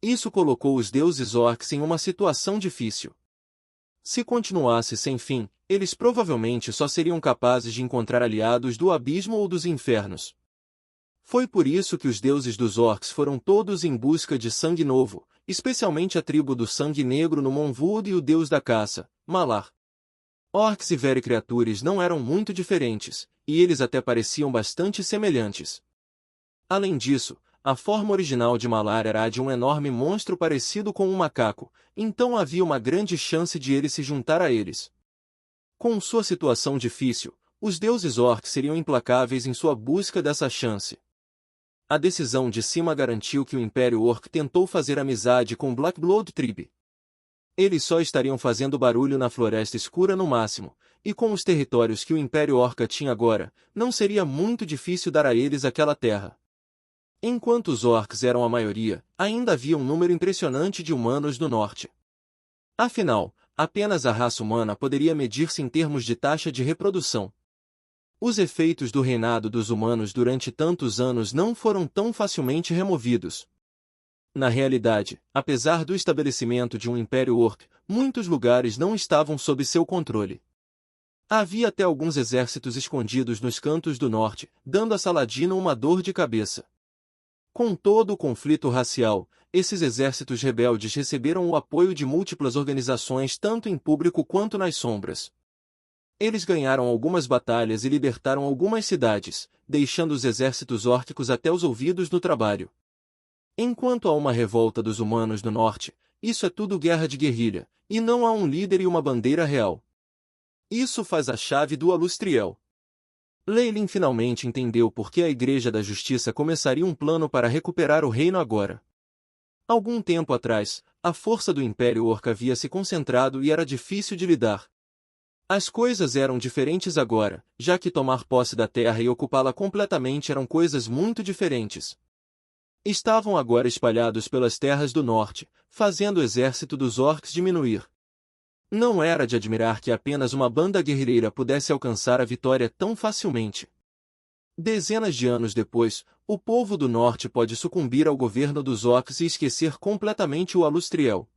Isso colocou os deuses orcs em uma situação difícil. Se continuasse sem fim, eles provavelmente só seriam capazes de encontrar aliados do abismo ou dos infernos. Foi por isso que os deuses dos orcs foram todos em busca de sangue novo, especialmente a tribo do sangue negro no Monwood e o deus da caça, Malar. Orcs e Very-Creatures não eram muito diferentes, e eles até pareciam bastante semelhantes. Além disso, a forma original de Malar era a de um enorme monstro parecido com um macaco, então havia uma grande chance de ele se juntar a eles. Com sua situação difícil, os deuses orcs seriam implacáveis em sua busca dessa chance. A decisão de cima garantiu que o Império Orc tentou fazer amizade com Blackblood Tribe. Eles só estariam fazendo barulho na Floresta Escura no máximo, e com os territórios que o Império Orca tinha agora, não seria muito difícil dar a eles aquela terra. Enquanto os orcs eram a maioria, ainda havia um número impressionante de humanos no norte. Afinal, apenas a raça humana poderia medir-se em termos de taxa de reprodução. Os efeitos do reinado dos humanos durante tantos anos não foram tão facilmente removidos. Na realidade, apesar do estabelecimento de um Império Orc, muitos lugares não estavam sob seu controle. Havia até alguns exércitos escondidos nos cantos do norte, dando a Saladino uma dor de cabeça. Com todo o conflito racial, esses exércitos rebeldes receberam o apoio de múltiplas organizações tanto em público quanto nas sombras. Eles ganharam algumas batalhas e libertaram algumas cidades, deixando os exércitos órquicos até os ouvidos no trabalho. Enquanto há uma revolta dos humanos no norte, isso é tudo guerra de guerrilha, e não há um líder e uma bandeira real. Isso faz a chave do Alustriel. Leilin finalmente entendeu por que a Igreja da Justiça começaria um plano para recuperar o reino agora. Algum tempo atrás, a força do Império Orc havia se concentrado e era difícil de lidar. As coisas eram diferentes agora, já que tomar posse da terra e ocupá-la completamente eram coisas muito diferentes. Estavam agora espalhados pelas terras do norte, fazendo o exército dos orcs diminuir. Não era de admirar que apenas uma banda guerrilheira pudesse alcançar a vitória tão facilmente. Dezenas de anos depois, o povo do norte pode sucumbir ao governo dos orcs e esquecer completamente o Alustriel.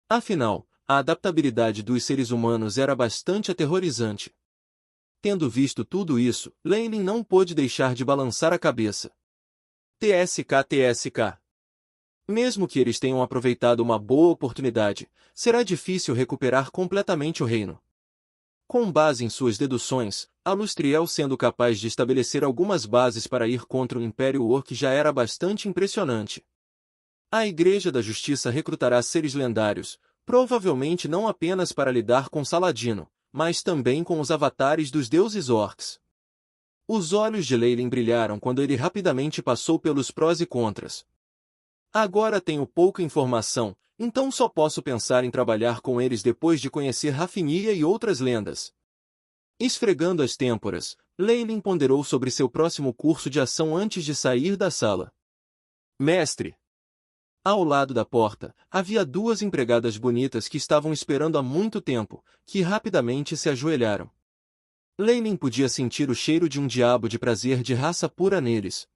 Afinal, a adaptabilidade dos seres humanos era bastante aterrorizante. Tendo visto tudo isso, Leilin não pôde deixar de balançar a cabeça. TSK. Mesmo que eles tenham aproveitado uma boa oportunidade, será difícil recuperar completamente o reino. Com base em suas deduções, Alustriel sendo capaz de estabelecer algumas bases para ir contra o Império Orc já era bastante impressionante. A Igreja da Justiça recrutará seres lendários, provavelmente não apenas para lidar com Saladino, mas também com os avatares dos deuses orcs. Os olhos de Leilin brilharam quando ele rapidamente passou pelos prós e contras. Agora tenho pouca informação, então só posso pensar em trabalhar com eles depois de conhecer Rafinha e outras lendas. Esfregando as têmporas, Leilin ponderou sobre seu próximo curso de ação antes de sair da sala. Mestre! Ao lado da porta, havia duas empregadas bonitas que estavam esperando há muito tempo, que rapidamente se ajoelharam. Leilin podia sentir o cheiro de um diabo de prazer de raça pura neles.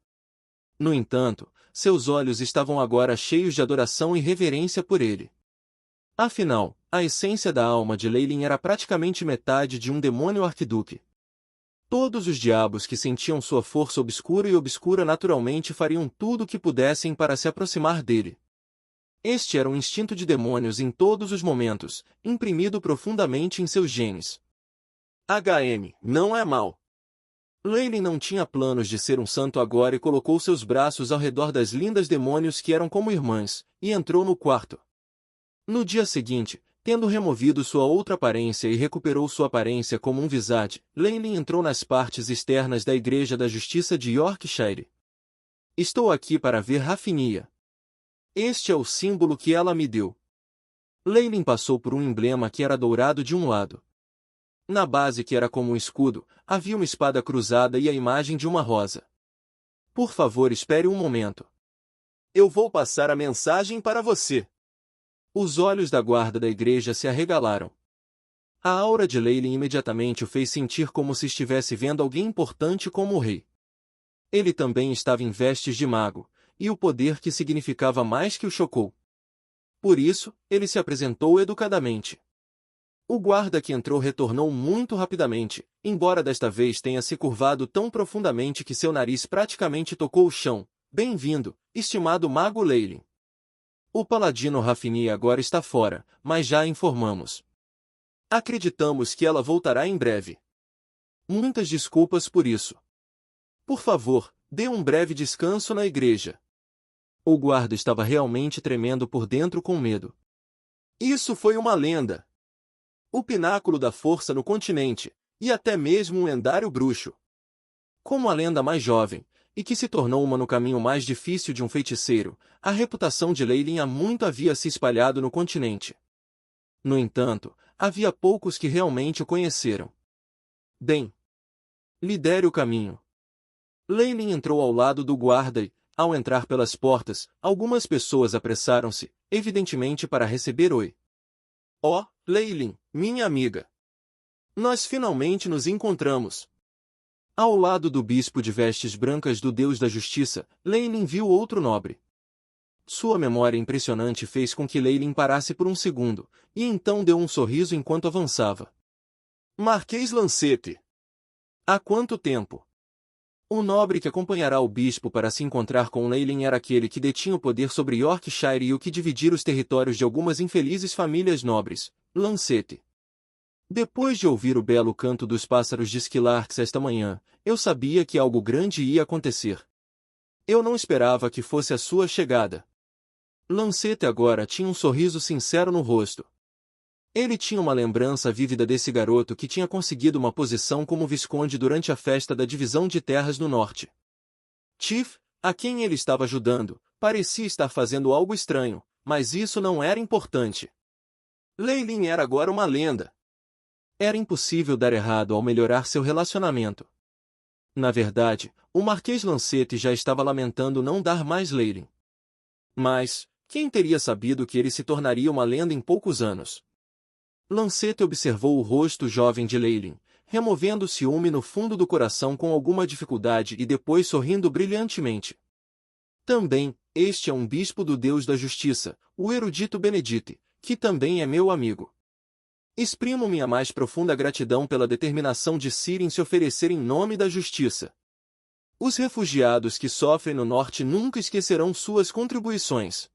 No entanto, seus olhos estavam agora cheios de adoração e reverência por ele. Afinal, a essência da alma de Leilin era praticamente metade de um demônio arquiduque. Todos os diabos que sentiam sua força obscura naturalmente fariam tudo o que pudessem para se aproximar dele. Este era um instinto de demônios em todos os momentos, imprimido profundamente em seus genes. Não é mal. Leilin não tinha planos de ser um santo agora e colocou seus braços ao redor das lindas demônios que eram como irmãs, e entrou no quarto. No dia seguinte, tendo removido sua outra aparência e recuperou sua aparência como um visage, Leilin entrou nas partes externas da Igreja da Justiça de Yorkshire. Estou aqui para ver Rafinha. Este é o símbolo que ela me deu. Leilin passou por um emblema que era dourado de um lado. Na base que era como um escudo, havia uma espada cruzada e a imagem de uma rosa. Por favor, espere um momento. Eu vou passar a mensagem para você. Os olhos da guarda da igreja se arregalaram. A aura de Leilin imediatamente o fez sentir como se estivesse vendo alguém importante como o rei. Ele também estava em vestes de mago, e o poder que significava mais que o chocou. Por isso, ele se apresentou educadamente. O guarda que entrou retornou muito rapidamente, embora desta vez tenha se curvado tão profundamente que seu nariz praticamente tocou o chão. Bem-vindo, estimado mago Leylin. O paladino Rafini agora está fora, mas já a informamos. Acreditamos que ela voltará em breve. Muitas desculpas por isso. Por favor, dê um breve descanso na igreja. O guarda estava realmente tremendo por dentro com medo. Isso foi uma lenda. O pináculo da força no continente, e até mesmo um lendário bruxo. Como a lenda mais jovem, e que se tornou uma no caminho mais difícil de um feiticeiro, a reputação de Leylin há muito havia se espalhado no continente. No entanto, havia poucos que realmente o conheceram. Bem, lidere o caminho. Leylin entrou ao lado do guarda e, ao entrar pelas portas, algumas pessoas apressaram-se, evidentemente para receber oi. Oh, Leylin, minha amiga! Nós finalmente nos encontramos. Ao lado do bispo de vestes brancas do Deus da Justiça, Leylin viu outro nobre. Sua memória impressionante fez com que Leylin parasse por um segundo, e então deu um sorriso enquanto avançava. Marquês Lancete! Há quanto tempo? O nobre que acompanhará o bispo para se encontrar com Leylin era aquele que detinha o poder sobre Yorkshire e o que dividir os territórios de algumas infelizes famílias nobres, Lancete. Depois de ouvir o belo canto dos pássaros de Skylarks esta manhã, eu sabia que algo grande ia acontecer. Eu não esperava que fosse a sua chegada. Lancete agora tinha um sorriso sincero no rosto. Ele tinha uma lembrança vívida desse garoto que tinha conseguido uma posição como visconde durante a festa da divisão de terras no norte. Chief, a quem ele estava ajudando, parecia estar fazendo algo estranho, mas isso não era importante. Leylin era agora uma lenda. Era impossível dar errado ao melhorar seu relacionamento. Na verdade, o Marquês Lancete já estava lamentando não dar mais Leylin. Mas, quem teria sabido que ele se tornaria uma lenda em poucos anos? Lancete observou o rosto jovem de Leylin, removendo o ciúme no fundo do coração com alguma dificuldade e depois sorrindo brilhantemente. Também, este é um bispo do Deus da Justiça, o erudito Benedite, que também é meu amigo. Exprimo minha mais profunda gratidão pela determinação de Ciri em se oferecer em nome da justiça. Os refugiados que sofrem no norte nunca esquecerão suas contribuições.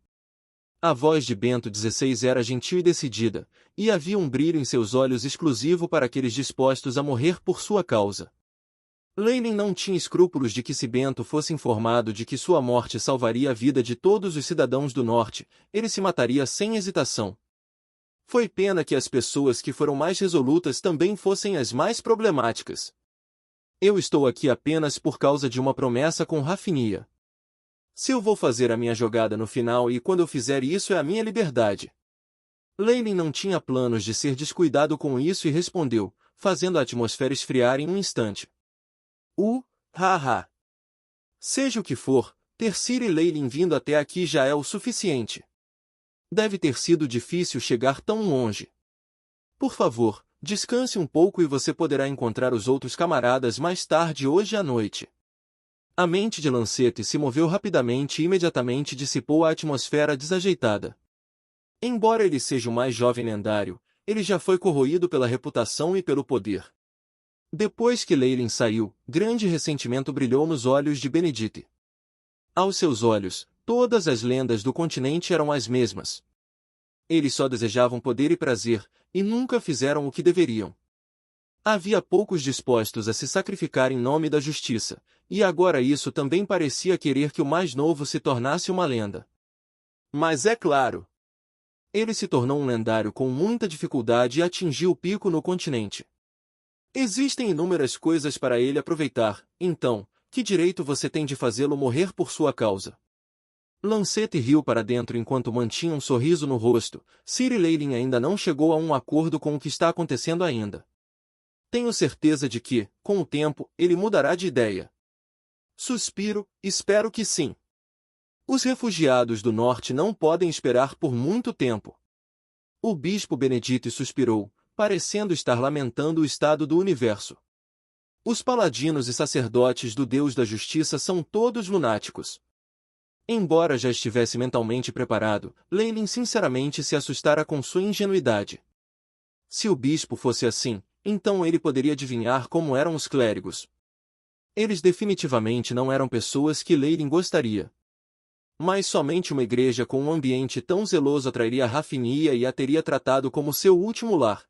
A voz de Bento XVI era gentil e decidida, e havia um brilho em seus olhos exclusivo para aqueles dispostos a morrer por sua causa. Leylin não tinha escrúpulos de que se Bento fosse informado de que sua morte salvaria a vida de todos os cidadãos do norte, ele se mataria sem hesitação. Foi pena que as pessoas que foram mais resolutas também fossem as mais problemáticas. Eu estou aqui apenas por causa de uma promessa com Rafinia. Se eu vou fazer a minha jogada no final e quando eu fizer isso é a minha liberdade. Leylin não tinha planos de ser descuidado com isso e respondeu, fazendo a atmosfera esfriar em um instante. Haha. Seja o que for, ter Ciri e Leylin vindo até aqui já é o suficiente. Deve ter sido difícil chegar tão longe. Por favor, descanse um pouco e você poderá encontrar os outros camaradas mais tarde hoje à noite. A mente de Lancete se moveu rapidamente e imediatamente dissipou a atmosfera desajeitada. Embora ele seja o mais jovem lendário, ele já foi corroído pela reputação e pelo poder. Depois que Leylin saiu, grande ressentimento brilhou nos olhos de Benedite. Aos seus olhos, todas as lendas do continente eram as mesmas. Eles só desejavam poder e prazer, e nunca fizeram o que deveriam. Havia poucos dispostos a se sacrificar em nome da justiça, e agora isso também parecia querer que o mais novo se tornasse uma lenda. Mas é claro, ele se tornou um lendário com muita dificuldade e atingiu o pico no continente. Existem inúmeras coisas para ele aproveitar, então, que direito você tem de fazê-lo morrer por sua causa? Lancete riu para dentro enquanto mantinha um sorriso no rosto. Ciri Leylin ainda não chegou a um acordo com o que está acontecendo ainda. Tenho certeza de que, com o tempo, ele mudará de ideia. Suspiro, espero que sim. Os refugiados do norte não podem esperar por muito tempo. O bispo Benedite suspirou, parecendo estar lamentando o estado do universo. Os paladinos e sacerdotes do Deus da Justiça são todos lunáticos. Embora já estivesse mentalmente preparado, Lenin sinceramente se assustara com sua ingenuidade. Se o bispo fosse assim, então ele poderia adivinhar como eram os clérigos. Eles definitivamente não eram pessoas que Lenin gostaria. Mas somente uma igreja com um ambiente tão zeloso atrairia Rafinia e a teria tratado como seu último lar.